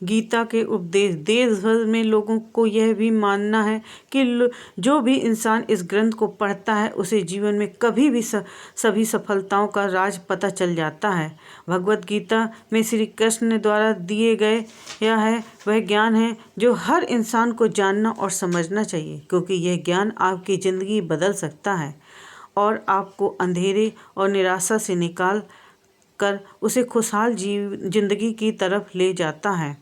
गीता के उपदेश। देश भर में लोगों को यह भी मानना है कि जो भी इंसान इस ग्रंथ को पढ़ता है उसे जीवन में कभी भी सभी सफलताओं का राज पता चल जाता है। भगवत गीता में श्री कृष्ण द्वारा दिए गए यह है वह ज्ञान है जो हर इंसान को जानना और समझना चाहिए, क्योंकि यह ज्ञान आपकी ज़िंदगी बदल सकता है और आपको अंधेरे और निराशा से निकाल कर उसे खुशहाल जिंदगी की तरफ ले जाता है।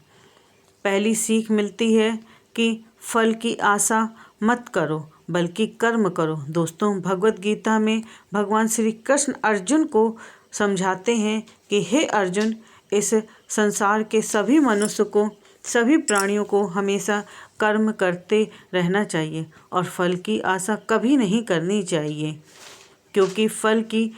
पहली सीख मिलती है कि फल की आशा मत करो बल्कि कर्म करो। दोस्तों, भगवत गीता में भगवान श्री कृष्ण अर्जुन को समझाते हैं कि हे अर्जुन, इस संसार के सभी मनुष्य को, सभी प्राणियों को हमेशा कर्म करते रहना चाहिए और फल की आशा कभी नहीं करनी चाहिए, क्योंकि फल की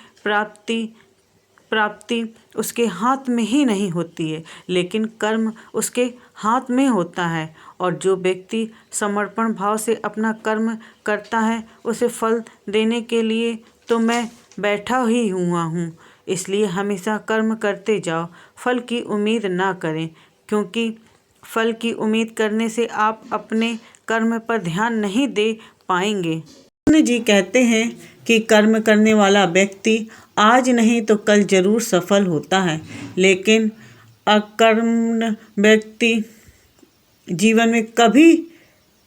प्राप्ति उसके हाथ में ही नहीं होती है, लेकिन कर्म उसके हाथ में होता है। और जो व्यक्ति समर्पण भाव से अपना कर्म करता है उसे फल देने के लिए तो मैं बैठा ही हुआ हूँ। इसलिए हमेशा कर्म करते जाओ, फल की उम्मीद ना करें, क्योंकि फल की उम्मीद करने से आप अपने कर्म पर ध्यान नहीं दे पाएंगे। कृष्ण जी कहते हैं कि कर्म करने वाला व्यक्ति आज नहीं तो कल जरूर सफल होता है, लेकिन अकर्मण्य व्यक्ति जीवन में कभी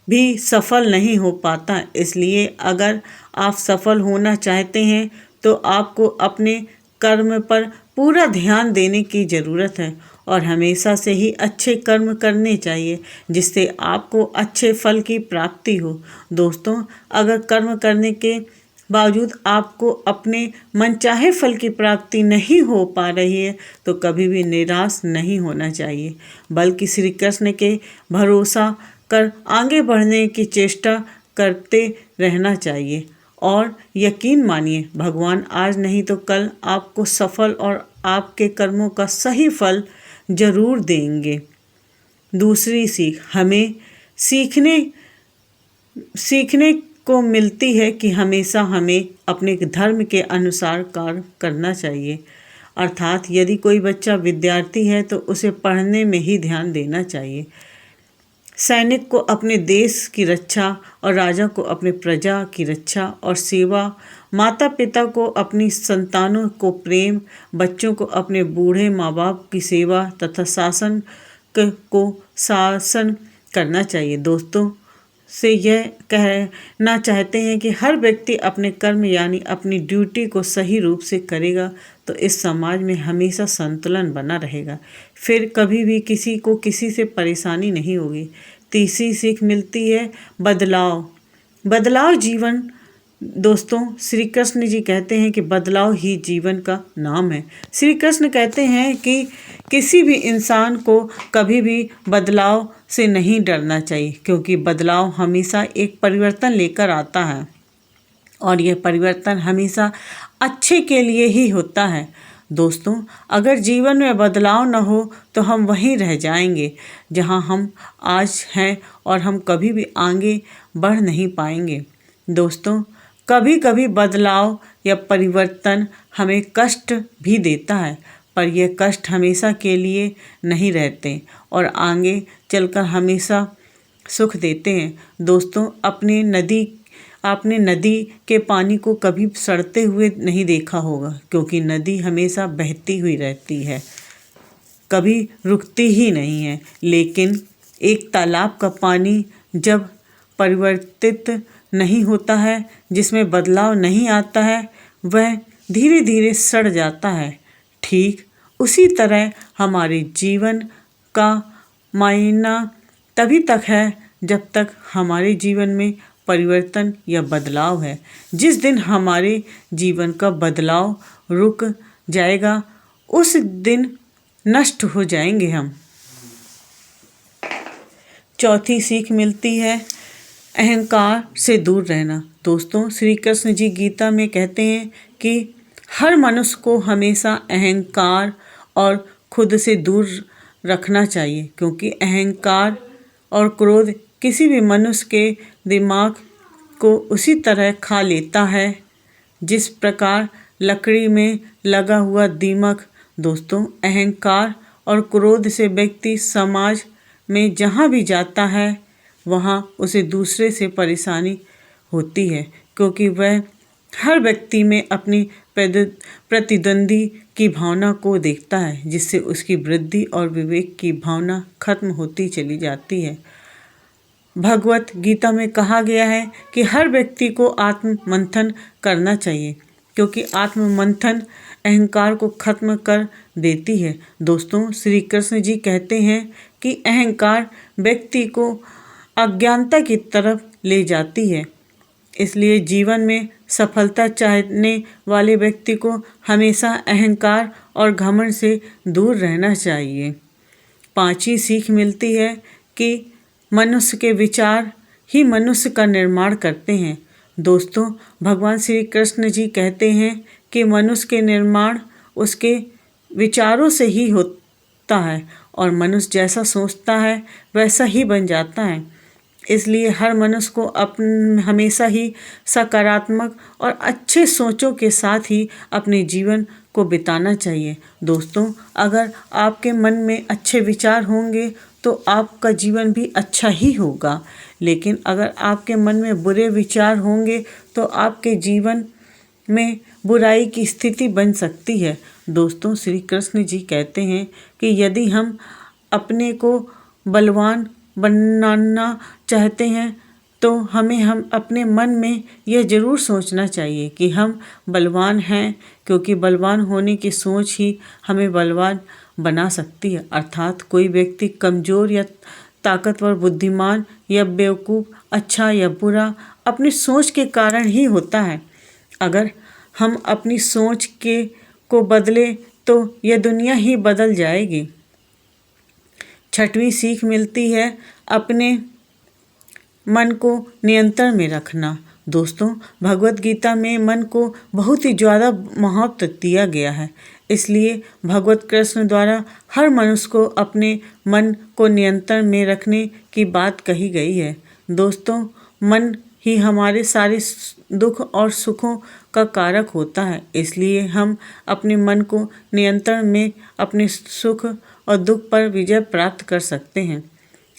भी सफल नहीं हो पाता। इसलिए अगर आप सफल होना चाहते हैं तो आपको अपने कर्म पर पूरा ध्यान देने की ज़रूरत है और हमेशा से ही अच्छे कर्म करने चाहिए, जिससे आपको अच्छे फल की प्राप्ति हो। दोस्तों, अगर कर्म करने के बावजूद आपको अपने मनचाहे फल की प्राप्ति नहीं हो पा रही है तो कभी भी निराश नहीं होना चाहिए, बल्कि श्री कृष्ण के भरोसा कर आगे बढ़ने की चेष्टा करते रहना चाहिए। और यकीन मानिए, भगवान आज नहीं तो कल आपको सफल और आपके कर्मों का सही फल जरूर देंगे। दूसरी सीख हमें सीखने को मिलती है कि हमेशा हमें अपने धर्म के अनुसार कार्य करना चाहिए। अर्थात यदि कोई बच्चा विद्यार्थी है तो उसे पढ़ने में ही ध्यान देना चाहिए। सैनिक को अपने देश की रक्षा और राजा को अपने प्रजा की रक्षा और सेवा, माता पिता को अपनी संतानों को प्रेम, बच्चों को अपने बूढ़े माँ बाप की सेवा तथा शासन करना चाहिए। दोस्तों से यह कहना चाहते हैं कि हर व्यक्ति अपने कर्म यानी अपनी ड्यूटी को सही रूप से करेगा तो इस समाज में हमेशा संतुलन बना रहेगा, फिर कभी भी किसी को किसी से परेशानी नहीं होगी। तीसरी सीख मिलती है बदलाव जीवन। दोस्तों, श्री कृष्ण जी कहते हैं कि बदलाव ही जीवन का नाम है। श्री कृष्ण कहते हैं कि किसी भी इंसान को कभी भी बदलाव से नहीं डरना चाहिए, क्योंकि बदलाव हमेशा एक परिवर्तन लेकर आता है और यह परिवर्तन हमेशा अच्छे के लिए ही होता है। दोस्तों, अगर जीवन में बदलाव न हो तो हम वहीं रह जाएंगे जहां हम आज हैं और हम कभी भी आगे बढ़ नहीं पाएंगे। दोस्तों, कभी कभी बदलाव या परिवर्तन हमें कष्ट भी देता है, पर यह कष्ट हमेशा के लिए नहीं रहते और आगे चलकर हमेशा सुख देते हैं। दोस्तों, आपने नदी के पानी को कभी सड़ते हुए नहीं देखा होगा, क्योंकि नदी हमेशा बहती हुई रहती है, कभी रुकती ही नहीं है। लेकिन एक तालाब का पानी जब परिवर्तित नहीं होता है, जिसमें बदलाव नहीं आता है, वह धीरे धीरे सड़ जाता है। ठीक उसी तरह हमारे जीवन का मायना तभी तक है जब तक हमारे जीवन में परिवर्तन या बदलाव है। जिस दिन हमारे जीवन का बदलाव रुक जाएगा उस दिन नष्ट हो जाएंगे हम। चौथी सीख मिलती है अहंकार से दूर रहना। दोस्तों, श्री कृष्ण जी गीता में कहते हैं कि हर मनुष्य को हमेशा अहंकार और खुद से दूर रखना चाहिए, क्योंकि अहंकार और क्रोध किसी भी मनुष्य के दिमाग को उसी तरह खा लेता है जिस प्रकार लकड़ी में लगा हुआ दीमक। दोस्तों, अहंकार और क्रोध से व्यक्ति समाज में जहाँ भी जाता है वहाँ उसे दूसरे से परेशानी होती है, क्योंकि वह हर व्यक्ति में अपनी प्रतिद्वंदी की भावना को देखता है, जिससे उसकी वृद्धि और विवेक की भावना खत्म होती चली जाती है। भगवत गीता में कहा गया है कि हर व्यक्ति को आत्म मंथन करना चाहिए, क्योंकि आत्म मंथन अहंकार को खत्म कर देती है। दोस्तों, श्री कृष्ण जी कहते हैं कि अहंकार व्यक्ति को अज्ञानता की तरफ ले जाती है। इसलिए जीवन में सफलता चाहने वाले व्यक्ति को हमेशा अहंकार और घमंड से दूर रहना चाहिए। पांचवी सीख मिलती है कि मनुष्य के विचार ही मनुष्य का निर्माण करते हैं। दोस्तों, भगवान श्री कृष्ण जी कहते हैं कि मनुष्य के निर्माण उसके विचारों से ही होता है और मनुष्य जैसा सोचता है वैसा ही बन जाता है। इसलिए हर मनुष्य को हमेशा ही सकारात्मक और अच्छे सोचों के साथ ही अपने जीवन को बिताना चाहिए। दोस्तों, अगर आपके मन में अच्छे विचार होंगे तो आपका जीवन भी अच्छा ही होगा, लेकिन अगर आपके मन में बुरे विचार होंगे तो आपके जीवन में बुराई की स्थिति बन सकती है। दोस्तों, श्री कृष्ण जी कहते हैं कि यदि हम अपने को बलवान बनाना चाहते हैं तो हम अपने मन में यह ज़रूर सोचना चाहिए कि हम बलवान हैं, क्योंकि बलवान होने की सोच ही हमें बलवान बना सकती है। अर्थात कोई व्यक्ति कमज़ोर या ताकतवर, बुद्धिमान या बेवकूफ़, अच्छा या बुरा अपनी सोच के कारण ही होता है। अगर हम अपनी सोच को बदले तो यह दुनिया ही बदल जाएगी। छठवीं सीख मिलती है अपने मन को नियंत्रण में रखना। दोस्तों, भगवत गीता में मन को बहुत ही ज़्यादा महत्व दिया गया है। इसलिए भगवत कृष्ण द्वारा हर मनुष्य को अपने मन को नियंत्रण में रखने की बात कही गई है। दोस्तों, मन ही हमारे सारे दुख और सुखों का कारक होता है। इसलिए हम अपने मन को नियंत्रण में अपने सुख और दुख पर विजय प्राप्त कर सकते हैं।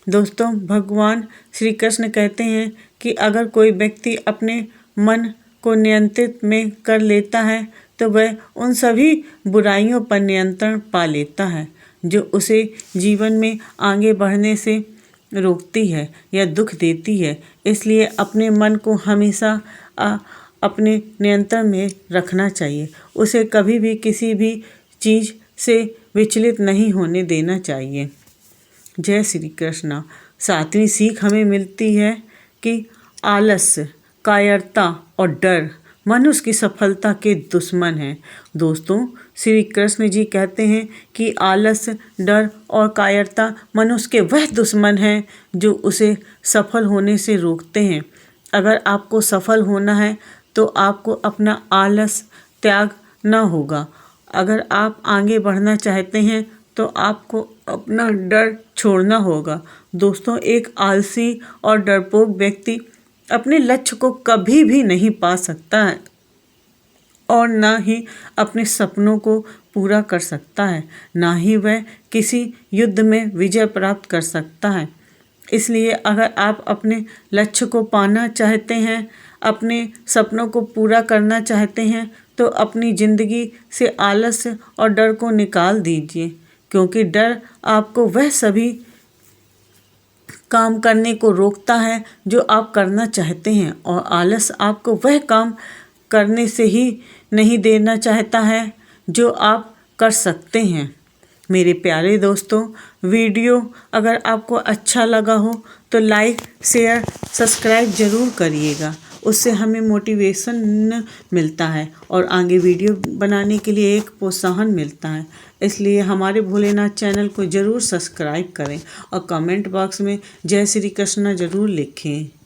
दोस्तों, भगवान श्री कृष्ण कहते हैं कि अगर कोई व्यक्ति अपने मन को नियंत्रित में कर लेता है तो वह उन सभी बुराइयों पर नियंत्रण पा लेता है जो उसे जीवन में आगे बढ़ने से रोकती है या दुख देती है। इसलिए अपने मन को हमेशा अपने नियंत्रण में रखना चाहिए। उसे कभी भी किसी भी चीज़ से विचलित नहीं होने देना चाहिए। जय श्री कृष्ण। सातवीं सीख हमें मिलती है कि आलस्य, कायरता और डर मनुष्य की सफलता के दुश्मन हैं। दोस्तों, श्री कृष्ण जी कहते हैं कि आलस्य, डर और कायरता मनुष्य के वह दुश्मन हैं जो उसे सफल होने से रोकते हैं। अगर आपको सफल होना है तो आपको अपना आलस त्यागना होगा। अगर आप आगे बढ़ना चाहते हैं तो आपको अपना डर छोड़ना होगा। दोस्तों, एक आलसी और डरपोक व्यक्ति अपने लक्ष्य को कभी भी नहीं पा सकता है और ना ही अपने सपनों को पूरा कर सकता है, ना ही वह किसी युद्ध में विजय प्राप्त कर सकता है। इसलिए अगर आप अपने लक्ष्य को पाना चाहते हैं, अपने सपनों को पूरा करना चाहते हैं तो अपनी ज़िंदगी से आलस्य और डर को निकाल दीजिए, क्योंकि डर आपको वह सभी काम करने को रोकता है जो आप करना चाहते हैं और आलस आपको वह काम करने से ही नहीं देना चाहता है जो आप कर सकते हैं। मेरे प्यारे दोस्तों, वीडियो अगर आपको अच्छा लगा हो तो लाइक, शेयर, सब्सक्राइब ज़रूर करिएगा। उससे हमें मोटिवेशन मिलता है और आगे वीडियो बनाने के लिए एक प्रोत्साहन मिलता है। इसलिए हमारे भोलेनाथ चैनल को ज़रूर सब्सक्राइब करें और कमेंट बॉक्स में जय श्री कृष्ण ज़रूर लिखें।